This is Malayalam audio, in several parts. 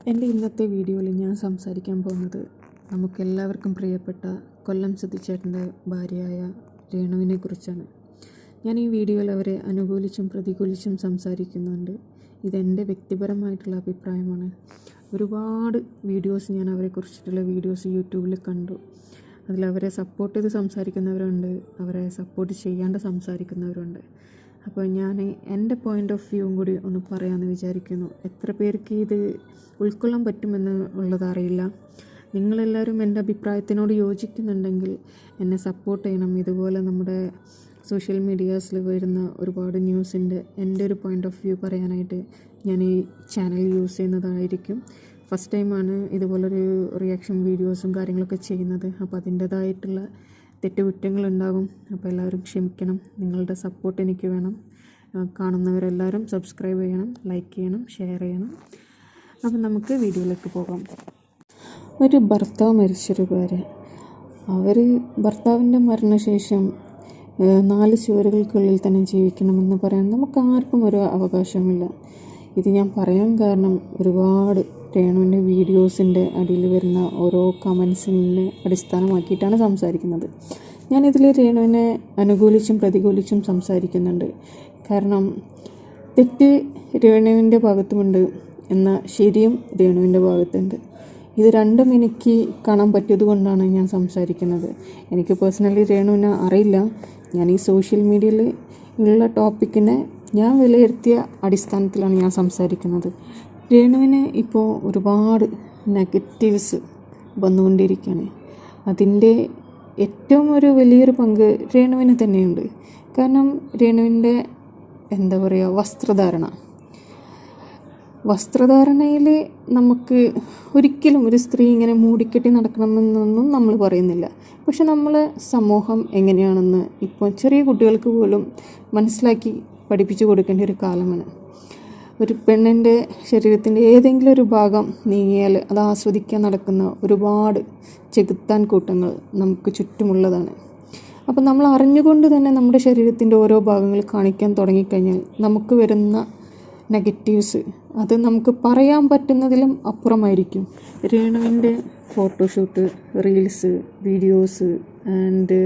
എൻ്റെ ഇന്നത്തെ വീഡിയോയിൽ ഞാൻ സംസാരിക്കാൻ പോകുന്നത് നമുക്കെല്ലാവർക്കും പ്രിയപ്പെട്ട കൊല്ലം സുധിച്ചേട്ടൻ്റെ ഭാര്യയായ രേണുവിനെ കുറിച്ചാണ്. ഞാൻ ഈ വീഡിയോയിൽ അവരെ അനുകൂലിച്ചും പ്രതികൂലിച്ചും സംസാരിക്കുന്നുണ്ട്. ഇതെൻ്റെ വ്യക്തിപരമായിട്ടുള്ള അഭിപ്രായമാണ്. ഒരുപാട് വീഡിയോസ് ഞാൻ അവരെക്കുറിച്ചിട്ടുള്ള വീഡിയോസ് യൂട്യൂബിൽ കണ്ടു. അതിലവരെ സപ്പോർട്ട് ചെയ്ത് സംസാരിക്കുന്നവരുണ്ട്, അവരെ സപ്പോർട്ട് ചെയ്യാണ്ട് സംസാരിക്കുന്നവരുണ്ട്. അപ്പോൾ ഞാൻ എൻ്റെ പോയിൻ്റ് ഓഫ് വ്യൂവും കൂടി ഒന്ന് പറയാമെന്ന് വിചാരിക്കുന്നു. എത്ര പേർക്ക് ഇത് ഉൾക്കൊള്ളാൻ പറ്റുമെന്ന് ഉള്ളതറിയില്ല. നിങ്ങളെല്ലാവരും എൻ്റെ അഭിപ്രായത്തിനോട് യോജിക്കുന്നുണ്ടെങ്കിൽ എന്നെ സപ്പോർട്ട് ചെയ്യണം. ഇതുപോലെ നമ്മുടെ സോഷ്യൽ മീഡിയാസിൽ വരുന്ന ഒരുപാട് ന്യൂസിൻ്റെ എൻ്റെ ഒരു പോയിൻ്റ് ഓഫ് വ്യൂ പറയാനായിട്ട് ഞാൻ ഈ ചാനൽ യൂസ് ചെയ്യുന്നതായിരിക്കും. ഫസ്റ്റ് ടൈമാണ് ഇതുപോലൊരു റിയാക്ഷൻ വീഡിയോസും കാര്യങ്ങളൊക്കെ ചെയ്യുന്നത്. അപ്പോൾ അതിൻ്റേതായിട്ടുള്ള തെറ്റുകുറ്റങ്ങളുണ്ടാകും. അപ്പോൾ എല്ലാവരും ക്ഷമിക്കണം. നിങ്ങളുടെ സപ്പോർട്ട് എനിക്ക് വേണം. കാണുന്നവരെല്ലാവരും സബ്സ്ക്രൈബ് ചെയ്യണം, ലൈക്ക് ചെയ്യണം, ഷെയർ ചെയ്യണം. അപ്പം നമുക്ക് വീഡിയോയിലേക്ക് പോകാം. ഒരു ഭർത്താവ് മരിച്ചൊരു ഭാര്യ, അവർ ഭർത്താവിൻ്റെ മരണശേഷം 4 ചുവരുകൾക്കുള്ളിൽ തന്നെ ജീവിക്കണമെന്ന് പറയാൻ നമുക്ക് ആർക്കും ഒരു അവകാശമില്ല. ഇത് ഞാൻ പറയാൻ കാരണം ഒരുപാട് രേണുവിൻ്റെ വീഡിയോസിൻ്റെ അടിയിൽ വരുന്ന ഓരോ കമൻസിനെ അടിസ്ഥാനമാക്കിയിട്ടാണ് സംസാരിക്കുന്നത്. ഞാനിതിൽ രേണുവിനെ അനുകൂലിച്ചും പ്രതികൂലിച്ചും സംസാരിക്കുന്നുണ്ട്. കാരണം തെറ്റ് രേണുവിൻ്റെ ഭാഗത്തുമുണ്ട്, എന്നാൽ ശരിയും രേണുവിൻ്റെ ഭാഗത്തുണ്ട്. ഇത് രണ്ടും എനിക്ക് കാണാൻ പറ്റിയത് കൊണ്ടാണ് ഞാൻ സംസാരിക്കുന്നത്. എനിക്ക് പേഴ്സണലി രേണുവിനെ അറിയില്ല. ഞാൻ ഈ സോഷ്യൽ മീഡിയയിൽ ഉള്ള ടോപ്പിക്കിനെ ഞാൻ വിലയിരുത്തിയ അടിസ്ഥാനത്തിലാണ് ഞാൻ സംസാരിക്കുന്നത്. രേണുവിന് ഇപ്പോൾ ഒരുപാട് നെഗറ്റീവ്സ് വന്നുകൊണ്ടിരിക്കുകയാണ്. അതിൻ്റെ ഏറ്റവും ഒരു വലിയൊരു പങ്ക് രേണുവിന് തന്നെയുണ്ട്. കാരണം രേണുവിൻ്റെ വസ്ത്രധാരണയിൽ നമുക്ക് ഒരിക്കലും ഒരു സ്ത്രീ ഇങ്ങനെ മൂടിക്കെട്ടി നടക്കണമെന്നൊന്നും നമ്മൾ പറയുന്നില്ല. പക്ഷെ നമ്മൾ സമൂഹം എങ്ങനെയാണെന്ന് ഇപ്പോൾ ചെറിയ കുട്ടികൾക്ക് പോലും മനസ്സിലാക്കി പഠിപ്പിച്ചു കൊടുക്കേണ്ട ഒരു കാലമാണ്. ഒരു പെണ്ണിൻ്റെ ശരീരത്തിൻ്റെ ഏതെങ്കിലും ഒരു ഭാഗം നീങ്ങിയാൽ അത് ആസ്വദിക്കാൻ നടക്കുന്ന ഒരുപാട് ചെകുത്താൻ കൂട്ടങ്ങൾ നമുക്ക് ചുറ്റുമുള്ളതാണ്. അപ്പോൾ നമ്മൾ അറിഞ്ഞുകൊണ്ട് തന്നെ നമ്മുടെ ശരീരത്തിൻ്റെ ഓരോ ഭാഗങ്ങൾ കാണിക്കാൻ തുടങ്ങിക്കഴിഞ്ഞാൽ നമുക്ക് വരുന്ന നെഗറ്റീവ്സ് അത് നമുക്ക് പറയാൻ പറ്റുന്നതിലും അപ്പുറമായിരിക്കും. രേണുവിൻ്റെ ഫോട്ടോഷൂട്ട്, റീൽസ്, വീഡിയോസ് ആൻഡ്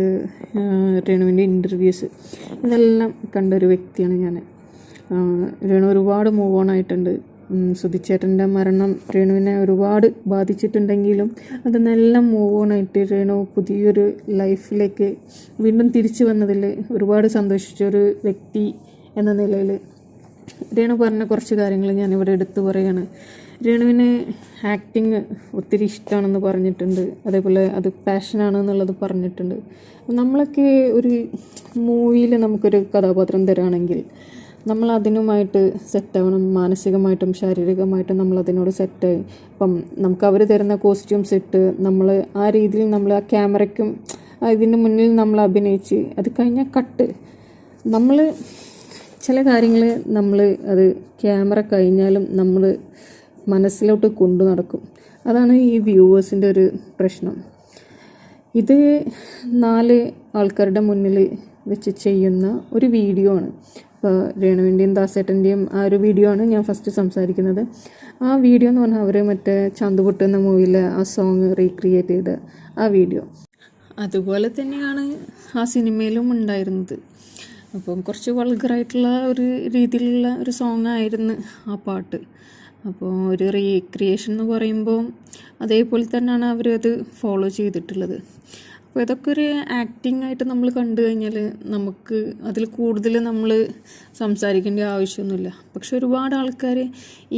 രേണുവിൻ്റെ ഇൻ്റർവ്യൂസ് ഇതെല്ലാം കണ്ടൊരു വ്യക്തിയാണ് ഞാൻ. രേണു ഒരുപാട് മൂവ് ഓൺ ആയിട്ടുണ്ട്. സുധിച്ചേട്ടൻ്റെ മരണം രേണുവിനെ ഒരുപാട് ബാധിച്ചിട്ടുണ്ടെങ്കിലും അതിനെല്ലാം മൂവ് ഓൺ ആയിട്ട് രേണു പുതിയൊരു ലൈഫിലേക്ക് വീണ്ടും തിരിച്ചു വന്നതിൽ ഒരുപാട് സന്തോഷിച്ചൊരു വ്യക്തി എന്ന നിലയിൽ രേണു പറഞ്ഞ കുറച്ച് കാര്യങ്ങൾ ഞാനിവിടെ എടുത്തു പറയുകയാണ്. രേണുവിന് ആക്ടിങ് ഒത്തിരി ഇഷ്ടമാണെന്ന് പറഞ്ഞിട്ടുണ്ട്. അതേപോലെ അത് പാഷനാണെന്നുള്ളത് പറഞ്ഞിട്ടുണ്ട്. നമ്മളൊക്കെ ഒരു മൂവിയിൽ നമുക്കൊരു കഥാപാത്രം തരാണെങ്കിൽ നമ്മൾ അതിനുമായിട്ട് സെറ്റാവണം. മാനസികമായിട്ടും ശാരീരികമായിട്ടും നമ്മൾ അതിനോട് സെറ്റായി. ഇപ്പം നമുക്ക് അവർ തരുന്ന കോസ്റ്റ്യൂംസ് ഇട്ട് നമ്മൾ ആ രീതിയിൽ നമ്മൾ ആ ക്യാമറയ്ക്കും ഇതിൻ്റെ മുന്നിൽ നമ്മൾ അഭിനയിച്ച് അത് കഴിഞ്ഞാൽ കട്ട് നമ്മൾ ചില കാര്യങ്ങൾ നമ്മൾ അത് ക്യാമറ കഴിഞ്ഞാലും നമ്മൾ മനസ്സിലോട്ട് കൊണ്ടു നടക്കും. അതാണ് ഈ വ്യൂവേഴ്സിൻ്റെ ഒരു പ്രശ്നം. ഇത് 4 ആൾക്കാരുടെ മുന്നിൽ വെച്ച് ചെയ്യുന്ന ഒരു വീഡിയോ ആണ്. ഇപ്പോൾ രേണുവിൻ്റെയും ദാസേട്ടൻ്റെയും ആ ഒരു വീഡിയോ ആണ് ഞാൻ ഫസ്റ്റ് സംസാരിക്കുന്നത്. ആ വീഡിയോ എന്ന് പറഞ്ഞാൽ അവർ മറ്റേ ചന്തുപൊട്ട് എന്ന മൂവിയിലെ ആ സോങ് റീക്രിയേറ്റ് ചെയ്ത ആ വീഡിയോ അതുപോലെ തന്നെയാണ് ആ സിനിമയിലും ഉണ്ടായിരുന്നത്. അപ്പം കുറച്ച് വൾഗറായിട്ടുള്ള ഒരു രീതിയിലുള്ള ഒരു സോങ് ആയിരുന്നു ആ പാട്ട്. അപ്പോൾ ഒരു റീക്രിയേഷൻ എന്ന് പറയുമ്പോൾ അതേപോലെ തന്നെയാണ് അവരത് ഫോളോ ചെയ്തിട്ടുള്ളത്. അപ്പോൾ ഇതൊക്കെ ഒരു ആക്ടിങ് ആയിട്ട് നമ്മൾ കണ്ടു കഴിഞ്ഞാൽ നമുക്ക് അതിൽ കൂടുതൽ നമ്മൾ സംസാരിക്കേണ്ട ആവശ്യമൊന്നുമില്ല. പക്ഷെ ഒരുപാട് ആൾക്കാർ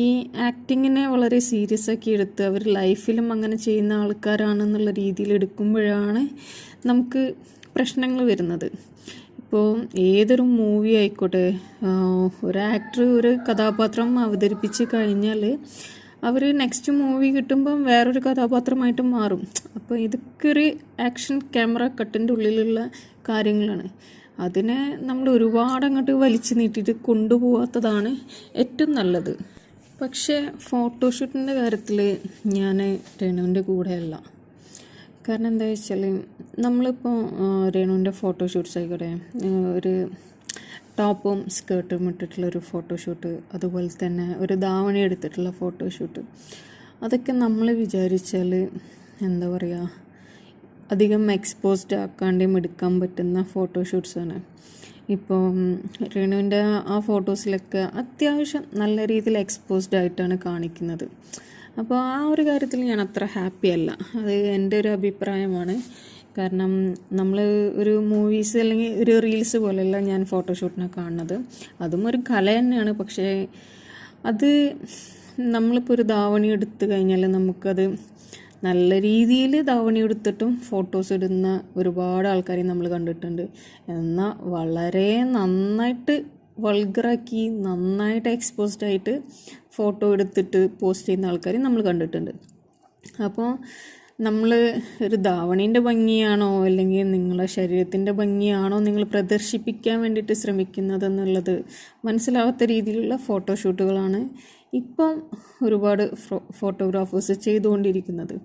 ഈ ആക്ടിങ്ങിനെ വളരെ സീരിയസ് ആക്കി എടുത്ത് അവർ ലൈഫിലും അങ്ങനെ ചെയ്യുന്ന ആൾക്കാരാണെന്നുള്ള രീതിയിൽ എടുക്കുമ്പോഴാണ് നമുക്ക് പ്രശ്നങ്ങൾ വരുന്നത്. ഇപ്പോൾ ഏതൊരു മൂവി ആയിക്കോട്ടെ, ഒരു ആക്ടർ ഒരു കഥാപാത്രം അവതരിപ്പിച്ച് കഴിഞ്ഞാൽ അവർ നെക്സ്റ്റ് മൂവി കിട്ടുമ്പം വേറൊരു കഥാപാത്രമായിട്ട് മാറും. അപ്പോൾ ഇതൊക്കെ ഒരു ആക്ഷൻ ക്യാമറ കട്ടിൻ്റെ ഉള്ളിലുള്ള കാര്യങ്ങളാണ്. അതിനെ നമ്മൾ ഒരുപാട് അങ്ങോട്ട് വലിച്ചു നീട്ടിയിട്ട് കൊണ്ടുപോകാത്തതാണ് ഏറ്റവും നല്ലത്. പക്ഷേ ഫോട്ടോഷൂട്ടിൻ്റെ കാര്യത്തിൽ ഞാൻ രേണുവിൻ്റെ കൂടെയല്ല. കാരണം എന്താ വെച്ചാൽ നമ്മളിപ്പോൾ രേണുവിൻ്റെ ഫോട്ടോഷൂട്ട്സ് ആയിക്കോട്ടെ, ഒരു ടോപ്പും സ്കേർട്ടും ഇട്ടിട്ടുള്ളൊരു ഫോട്ടോഷൂട്ട്, അതുപോലെ തന്നെ ഒരു ധാവണി എടുത്തിട്ടുള്ള ഫോട്ടോഷൂട്ട്, അതൊക്കെ നമ്മൾ വിചാരിച്ചാൽ എന്താ പറയുക, അധികം എക്സ്പോസ്ഡ് ആക്കാണ്ടും എടുക്കാൻ പറ്റുന്ന ഫോട്ടോഷൂട്ട്സാണ്. ഇപ്പോൾ രേണുവിൻ്റെ ആ ഫോട്ടോസിലൊക്കെ അത്യാവശ്യം നല്ല രീതിയിൽ എക്സ്പോസ്ഡ് ആയിട്ടാണ് കാണിക്കുന്നത്. അപ്പോൾ ആ ഒരു കാര്യത്തിൽ ഞാൻ അത്ര ഹാപ്പി അല്ല. അത് എൻ്റെ ഒരു അഭിപ്രായമാണ്. കാരണം നമ്മൾ ഒരു മൂവീസ് അല്ലെങ്കിൽ ഒരു റീൽസ് പോലെയല്ല ഞാൻ ഫോട്ടോഷൂട്ടിനെ കാണുന്നത്. അതും ഒരു കല തന്നെയാണ്. പക്ഷേ അത് നമ്മളിപ്പോൾ ഒരു ധാവണി എടുത്തു കഴിഞ്ഞാൽ നമുക്കത് നല്ല രീതിയിൽ ധാവണി എടുത്തിട്ടും ഫോട്ടോസ് ഇടുന്ന ഒരുപാട് ആൾക്കാരെ നമ്മൾ കണ്ടിട്ടുണ്ട്. എന്നാൽ വളരെ നന്നായിട്ട് വൾഗറാക്കി നന്നായിട്ട് എക്സ്പോസ്ഡ് ആയിട്ട് ഫോട്ടോ എടുത്തിട്ട് പോസ്റ്റ് ചെയ്യുന്ന ആൾക്കാരെ നമ്മൾ കണ്ടിട്ടുണ്ട്. അപ്പോൾ നമ്മൾ ഒരു ധാവണീൻ്റെ ഭംഗിയാണോ അല്ലെങ്കിൽ നിങ്ങളുടെ ശരീരത്തിൻ്റെ ഭംഗിയാണോ നിങ്ങൾ പ്രദർശിപ്പിക്കാൻ വേണ്ടിയിട്ട് ശ്രമിക്കുന്നതെന്നുള്ളത് മനസ്സിലാവാത്ത രീതിയിലുള്ള ഫോട്ടോഷൂട്ടുകളാണ് ഇപ്പം ഒരുപാട് ഫോട്ടോഗ്രാഫേഴ്സ് ചെയ്തുകൊണ്ടിരിക്കുന്നത്.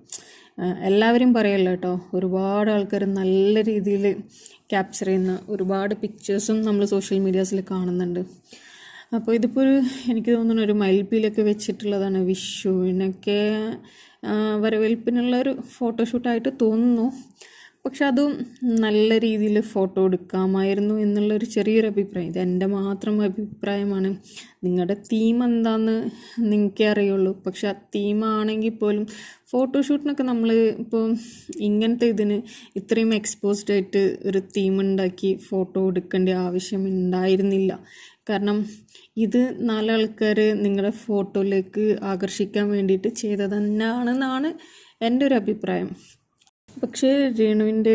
എല്ലാവരും പറയല്ല കേട്ടോ, ഒരുപാട് ആൾക്കാർ നല്ല രീതിയിൽ ക്യാപ്ചർ ചെയ്യുന്ന ഒരുപാട് പിക്ചേഴ്സും നമ്മൾ സോഷ്യൽ മീഡിയാസിൽ കാണുന്നുണ്ട്. അപ്പോൾ ഇതിപ്പോൾ എനിക്ക് തോന്നുന്നു ഒരു മയിൽപ്പീലൊക്കെ വെച്ചിട്ടുള്ളതാണ്. വിഷുവിനൊക്കെ വരവേൽപ്പിനുള്ള ഒരു ഫോട്ടോഷൂട്ടായിട്ട് തോന്നുന്നു. പക്ഷെ അതും നല്ല രീതിയിൽ ഫോട്ടോ എടുക്കാമായിരുന്നു എന്നുള്ളൊരു ചെറിയൊരു അഭിപ്രായം. ഇത് എൻ്റെ മാത്രം അഭിപ്രായമാണ്. നിങ്ങളുടെ തീം എന്താണെന്ന് നിങ്ങൾക്കേ അറിയുള്ളൂ. പക്ഷെ ആ തീമാണെങ്കിൽ പോലും ഫോട്ടോഷൂട്ടിനൊക്കെ നമ്മൾ ഇപ്പോൾ ഇങ്ങനത്തെ ഇതിന് ഇത്രയും എക്സ്പോസ്ഡ് ആയിട്ട് ഒരു തീം ഉണ്ടാക്കി ഫോട്ടോ എടുക്കേണ്ട ആവശ്യം ഉണ്ടായിരുന്നില്ല. കാരണം ഇത് നാലാൾക്കാർ നിങ്ങളുടെ ഫോട്ടോയിലേക്ക് ആകർഷിക്കാൻ വേണ്ടിയിട്ട് ചെയ്തത് തന്നെയാണെന്നാണ് എൻ്റെ ഒരു അഭിപ്രായം. പക്ഷേ രേണുവിൻ്റെ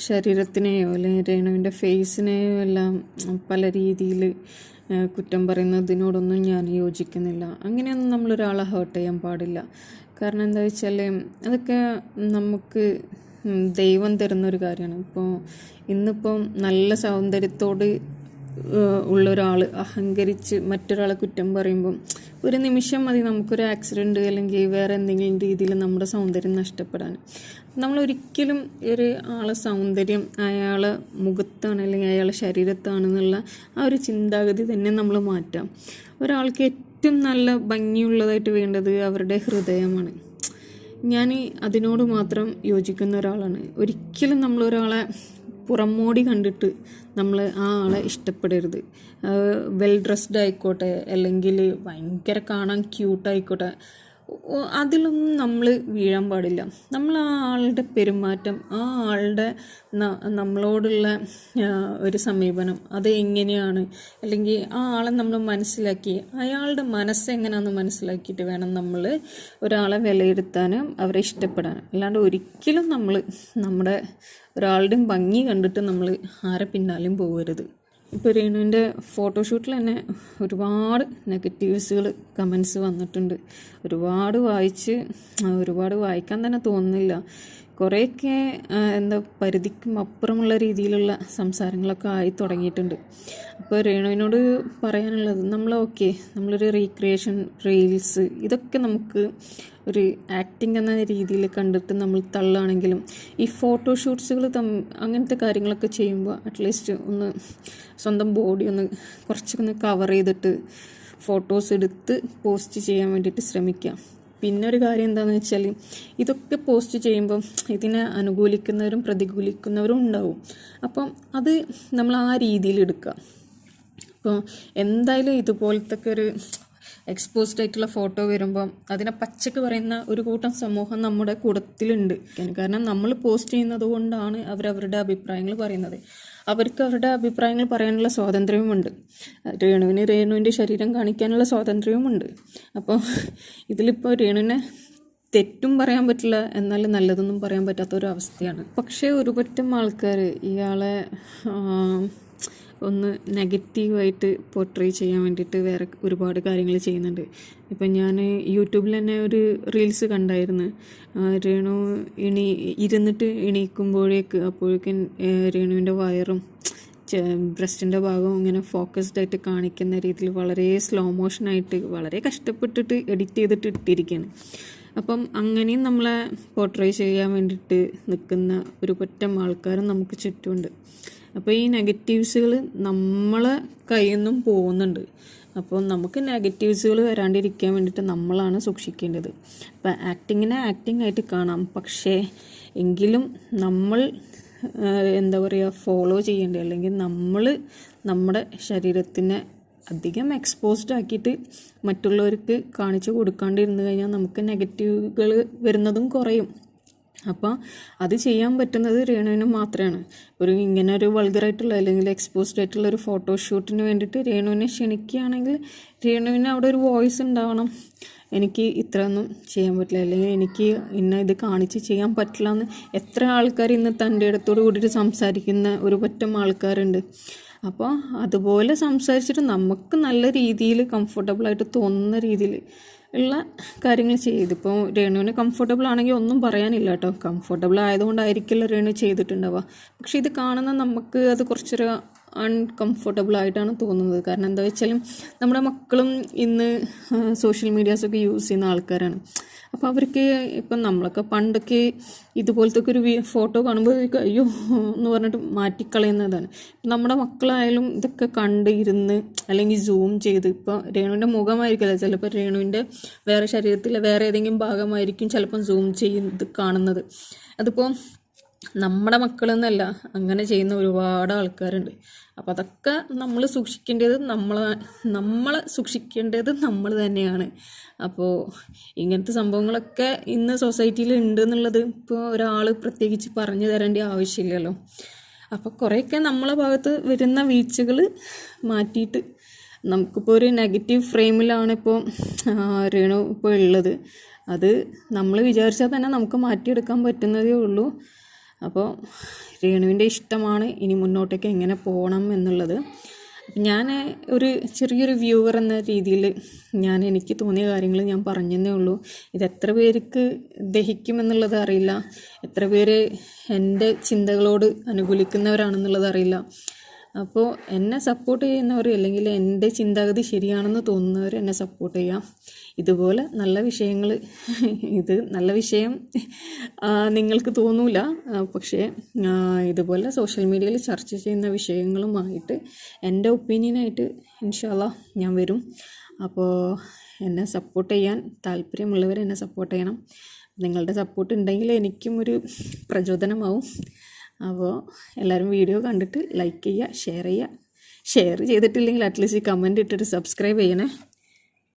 ശരീരത്തിനെയോ അല്ലെങ്കിൽ രേണുവിൻ്റെ ഫേസിനെയോ എല്ലാം പല രീതിയിൽ കുറ്റം പറയുന്നതിനോടൊന്നും ഞാൻ യോജിക്കുന്നില്ല. അങ്ങനെയൊന്നും നമ്മളൊരാളെ ഹേർട്ട് ചെയ്യാൻ പാടില്ല. കാരണം എന്താ വെച്ചാൽ അതൊക്കെ നമുക്ക് ദൈവം തരുന്നൊരു കാര്യമാണ്. ഇപ്പോൾ ഇന്നിപ്പം നല്ല സൗന്ദര്യത്തോട് ഉള്ളൊരാൾ അഹങ്കരിച്ച് മറ്റൊരാളെ കുറ്റം പറയുമ്പം ഒരു നിമിഷം മതി നമുക്കൊരു ആക്സിഡൻറ്റ് അല്ലെങ്കിൽ വേറെ എന്തെങ്കിലും രീതിയിൽ നമ്മുടെ സൗന്ദര്യം നഷ്ടപ്പെടാൻ. നമ്മളൊരിക്കലും ഒരു ആളെ സൗന്ദര്യം അയാളെ മുഖത്താണ് അല്ലെങ്കിൽ അയാളെ ശരീരത്താണെന്നുള്ള ആ ഒരു ചിന്താഗതി തന്നെ നമ്മൾ മാറ്റാം. ഒരാൾക്ക് ഏറ്റവും നല്ല ഭംഗിയുള്ളതായിട്ട് വേണ്ടത് അവരുടെ ഹൃദയമാണ്. ഞാൻ അതിനോട് മാത്രം യോജിക്കുന്ന ഒരാളാണ്. ഒരിക്കലും നമ്മളൊരാളെ പുറമോടി കണ്ടിട്ട് നമ്മൾ ആ ആളെ ഇഷ്ടപ്പെടരുത്. വെൽ ഡ്രസ്ഡ് ആയിക്കോട്ടെ അല്ലെങ്കിൽ ഭയങ്കര കാണാൻ ക്യൂട്ടായിക്കോട്ടെ, അതിലൊന്നും നമ്മൾ വീഴാൻ പാടില്ല. നമ്മൾ ആ ആളുടെ പെരുമാറ്റം, ആ ആളുടെ നമ്മളോടുള്ള ഒരു സമീപനം അത് എങ്ങനെയാണ്, അല്ലെങ്കിൽ ആ ആളെ നമ്മൾ മനസ്സിലാക്കി അയാളുടെ മനസ്സെങ്ങനെയാണെന്ന് മനസ്സിലാക്കിയിട്ട് വേണം നമ്മൾ ഒരാളെ വിലയിരുത്താനും അവരെ ഇഷ്ടപ്പെടാനും. അല്ലാണ്ട് ഒരിക്കലും നമ്മൾ നമ്മുടെ ഒരാളുടെയും ഭംഗി കണ്ടിട്ട് നമ്മൾ ആരെ പിന്നാലെയും പോകരുത്. ഇപ്പോൾ രേണുവിൻ്റെ ഫോട്ടോഷൂട്ടിൽ തന്നെ ഒരുപാട് നെഗറ്റീവ്സുകൾ കമൻസ് വന്നിട്ടുണ്ട്. ഒരുപാട് വായിക്കാൻ തന്നെ തോന്നുന്നില്ല. കുറേയൊക്കെ എന്താ പരിധിക്കും അപ്പുറമുള്ള രീതിയിലുള്ള സംസാരങ്ങളൊക്കെ ആയി തുടങ്ങിയിട്ടുണ്ട്. അപ്പോൾ രേണുവിനോട് പറയാനുള്ളത്, നമ്മളൊരു റീക്രിയേഷൻ റീൽസ് ഇതൊക്കെ നമുക്ക് ഒരു ആക്ടിങ് എന്ന രീതിയിൽ കണ്ടിട്ട് നമ്മൾ തള്ളുകയാണെങ്കിലും ഈ ഫോട്ടോഷൂട്ട്സുകൾ അങ്ങനത്തെ കാര്യങ്ങളൊക്കെ ചെയ്യുമ്പോൾ അറ്റ്ലീസ്റ്റ് ഒന്ന് സ്വന്തം ബോഡി കുറച്ചൊന്ന് കവർ ചെയ്തിട്ട് ഫോട്ടോസ് എടുത്ത് പോസ്റ്റ് ചെയ്യാൻ വേണ്ടിയിട്ട് ശ്രമിക്കാം. പിന്നെ ഒരു കാര്യം എന്താണെന്ന് വെച്ചാൽ ഇതൊക്കെ പോസ്റ്റ് ചെയ്യുമ്പം ഇതിനെ അനുകൂലിക്കുന്നവരും പ്രതികൂലിക്കുന്നവരും ഉണ്ടാവും. അപ്പം അത് നമ്മൾ ആ രീതിയിൽ എടുക്കുക. അപ്പോൾ എന്തായാലും ഇതുപോലത്തെ ഒരു എക്സ്പോസ്ഡ് ആയിട്ടുള്ള ഫോട്ടോ വരുമ്പം അതിനെ പച്ചക്ക് പറയുന്ന ഒരു കൂട്ടം സമൂഹം നമ്മുടെ കൂട്ടത്തിലുണ്ട്. കാരണം നമ്മൾ പോസ്റ്റ് ചെയ്യുന്നത് കൊണ്ടാണ് അവരവരുടെ അഭിപ്രായങ്ങൾ പറയുന്നത്. അവർക്ക് അവരുടെ അഭിപ്രായങ്ങൾ പറയാനുള്ള സ്വാതന്ത്ര്യവുമുണ്ട്. രേണുവിൻ്റെ ശരീരം കാണിക്കാനുള്ള സ്വാതന്ത്ര്യവുമുണ്ട്. അപ്പോൾ ഇതിലിപ്പോൾ രേണുവിനെ തെറ്റും പറയാൻ പറ്റില്ല, എന്നാൽ നല്ലതൊന്നും പറയാൻ പറ്റാത്തൊരവസ്ഥയാണ്. പക്ഷേ ഒരു പറ്റം ആൾക്കാർ ഇയാളെ ഒന്ന് നെഗറ്റീവായിട്ട് പോർട്രേ ചെയ്യാൻ വേണ്ടിയിട്ട് വേറെ ഒരുപാട് കാര്യങ്ങൾ ചെയ്യുന്നുണ്ട്. ഇപ്പം ഞാൻ യൂട്യൂബിൽ തന്നെ ഒരു റീൽസ് കണ്ടായിരുന്നു. രേണു ഇരുന്നിട്ട് അപ്പോഴേക്കും രേണുവിൻ്റെ വയറും ബ്രസ്റ്റിൻ്റെ ഭാഗവും ഇങ്ങനെ ഫോക്കസ്ഡ് ആയിട്ട് കാണിക്കുന്ന രീതിയിൽ വളരെ സ്ലോ മോഷനായിട്ട് വളരെ കഷ്ടപ്പെട്ടിട്ട് എഡിറ്റ് ചെയ്തിട്ട് ഇട്ടിരിക്കുകയാണ്. അപ്പം അങ്ങനെയും നമ്മളെ പോർട്രേ ചെയ്യാൻ വേണ്ടിയിട്ട് നിൽക്കുന്ന ഒരു പറ്റം ആൾക്കാരും നമുക്ക് ചുറ്റുമുണ്ട്. അപ്പോൾ ഈ നെഗറ്റീവ്സുകൾ നമ്മളെ കയ്യിൽ നിന്നും പോകുന്നുണ്ട്. അപ്പോൾ നമുക്ക് നെഗറ്റീവ്സുകൾ വരാണ്ടിരിക്കാൻ വേണ്ടിയിട്ട് നമ്മളാണ് സൂക്ഷിക്കേണ്ടത്. അപ്പോൾ ആക്ടിങ്ങിനെ ആക്ടിങ് ആയിട്ട് കാണാം, പക്ഷേ എങ്കിലും നമ്മൾ എന്താ പറയുക ഫോളോ ചെയ്യേണ്ടത്, അല്ലെങ്കിൽ നമ്മൾ നമ്മുടെ ശരീരത്തിനെ അധികം എക്സ്പോസ്ഡ് ആക്കിയിട്ട് മറ്റുള്ളവർക്ക് കാണിച്ചു കൊടുക്കാണ്ടിരുന്നു കഴിഞ്ഞാൽ നമുക്ക് നെഗറ്റീവുകൾ വരുന്നതും കുറയും. അപ്പോൾ അത് ചെയ്യാൻ പറ്റുന്നത് രേണുവിന് മാത്രമാണ്. ഇങ്ങനെ ഒരു വൾഗറായിട്ടുള്ള അല്ലെങ്കിൽ എക്സ്പോസ്ഡ് ആയിട്ടുള്ള ഒരു ഫോട്ടോഷൂട്ടിന് വേണ്ടിയിട്ട് രേണുവിനെ ക്ഷണിക്കുകയാണെങ്കിൽ രേണുവിന് അവിടെ ഒരു വോയിസ് ഉണ്ടാവണം, എനിക്ക് ഇത്രയൊന്നും ചെയ്യാൻ പറ്റില്ല, അല്ലെങ്കിൽ എനിക്ക് ഇത് കാണിച്ച് ചെയ്യാൻ പറ്റില്ല എന്ന്. എത്ര ആൾക്കാർ ഇന്ന് തൻ്റെ ഇടത്തോട് കൂടിയിട്ട് സംസാരിക്കുന്ന ഒരു പറ്റം ആൾക്കാരുണ്ട്. അപ്പോൾ അതുപോലെ സംസാരിച്ചിട്ട് നമുക്ക് നല്ല രീതിയിൽ കംഫർട്ടബിളായിട്ട് തോന്നുന്ന രീതിയിൽ ഉള്ള കാര്യങ്ങൾ ചെയ്ത്. ഇപ്പോൾ രേണുവിന് കംഫർട്ടബിൾ ആണെങ്കിൽ ഒന്നും പറയാനില്ല കേട്ടോ, കംഫർട്ടബിൾ ആയതുകൊണ്ടായിരിക്കില്ല രേണു ചെയ്തിട്ടുണ്ടാവുക. പക്ഷെ ഇത് കാണുന്ന നമുക്ക് അത് കുറച്ചൊരു അൺകംഫർട്ടബിൾ ആയിട്ടാണ് തോന്നുന്നത്. കാരണം എന്താ വെച്ചാലും നമ്മുടെ മക്കളും ഇന്ന് സോഷ്യൽ മീഡിയാസൊക്കെ യൂസ് ചെയ്യുന്ന ആൾക്കാരാണ്. അപ്പോൾ അവർക്ക് ഇപ്പം നമ്മളൊക്കെ പണ്ടൊക്കെ ഇതുപോലത്തെ ഒരു ഫോട്ടോ കാണുമ്പോൾ അയ്യോ എന്ന് പറഞ്ഞിട്ട് മാറ്റിക്കളയുന്നതാണ്. നമ്മുടെ മക്കളായാലും ഇതൊക്കെ കണ്ട് ഇരുന്ന് അല്ലെങ്കിൽ സൂം ചെയ്ത്, ഇപ്പോൾ രേണുവിൻ്റെ മുഖമായിരിക്കില്ല, ചിലപ്പോൾ രേണുവിൻ്റെ വേറെ ശരീരത്തിലെ വേറെ ഏതെങ്കിലും ഭാഗമായിരിക്കും ചിലപ്പം സൂം ചെയ്ത് കാണുന്നത്. അതിപ്പോൾ നമ്മുടെ മക്കളെന്നല്ല, അങ്ങനെ ചെയ്യുന്ന ഒരുപാട് ആൾക്കാരുണ്ട്. അപ്പോൾ അതൊക്കെ നമ്മൾ സൂക്ഷിക്കേണ്ടത് നമ്മളെ സൂക്ഷിക്കേണ്ടത് നമ്മൾ തന്നെയാണ്. അപ്പോൾ ഇങ്ങനത്തെ സംഭവങ്ങളൊക്കെ ഇന്ന് സൊസൈറ്റിയിൽ ഉണ്ട് എന്നുള്ളത് ഇപ്പോൾ ഒരാൾ പ്രത്യേകിച്ച് പറഞ്ഞു തരേണ്ട ആവശ്യമില്ലല്ലോ. അപ്പോൾ കുറേയൊക്കെ നമ്മളെ ഭാഗത്ത് വരുന്ന വീഴ്ചകൾ മാറ്റിയിട്ട്, നമുക്കിപ്പോൾ ഒരു നെഗറ്റീവ് ഫ്രെയിമിലാണ് ഇപ്പോൾ രേണു ഇപ്പോൾ ഉള്ളത്, അത് നമ്മൾ വിചാരിച്ചാൽ തന്നെ നമുക്ക് മാറ്റിയെടുക്കാൻ പറ്റുന്നതേ ഉള്ളൂ. അപ്പോൾ രേണുവിൻ്റെ ഇഷ്ടമാണ് ഇനി മുന്നോട്ടേക്ക് എങ്ങനെ പോകണം എന്നുള്ളത്. ഞാൻ ഒരു ചെറിയൊരു വ്യൂവർ എന്ന രീതിയിൽ എനിക്ക് തോന്നിയ കാര്യങ്ങൾ ഞാൻ പറഞ്ഞതേ ഉള്ളൂ. ഇത് എത്ര പേർക്ക് ദഹിക്കുമെന്നുള്ളത് അറിയില്ല, എത്ര പേര് എൻ്റെ ചിന്തകളോട് അനുകൂലിക്കുന്നവരാണെന്നുള്ളത് അറിയില്ല. അപ്പോൾ എന്നെ സപ്പോർട്ട് ചെയ്യുന്നവർ, അല്ലെങ്കിൽ എൻ്റെ ചിന്താഗതി ശരിയാണെന്ന് തോന്നുന്നവർ എന്നെ സപ്പോർട്ട് ചെയ്യാം. ഇതുപോലെ നല്ല വിഷയങ്ങൾ, ഇത് നല്ല വിഷയം നിങ്ങൾക്ക് തോന്നൂല, പക്ഷേ ഇതുപോലെ സോഷ്യൽ മീഡിയയിൽ ചർച്ച ചെയ്യുന്ന വിഷയങ്ങളുമായിട്ട് എൻ്റെ ഒപ്പീനിയനായിട്ട് ഇൻഷാ അല്ലാഹ് ഞാൻ വരും. അപ്പോൾ എന്നെ സപ്പോർട്ട് ചെയ്യാൻ താല്പര്യമുള്ളവർ എന്നെ സപ്പോർട്ട് ചെയ്യണം. നിങ്ങളുടെ സപ്പോർട്ട് ഉണ്ടെങ്കിൽ എനിക്കും ഒരു പ്രചോദനമാവും. അപ്പോൾ എല്ലാവരും വീഡിയോ കണ്ടിട്ട് ലൈക്ക് ചെയ്യുക, ഷെയർ ചെയ്തിട്ടില്ലെങ്കിൽ അറ്റ്ലീസ്റ്റ് കമൻറ്റ് ഇട്ടിട്ട് സബ്സ്ക്രൈബ് ചെയ്യണേ.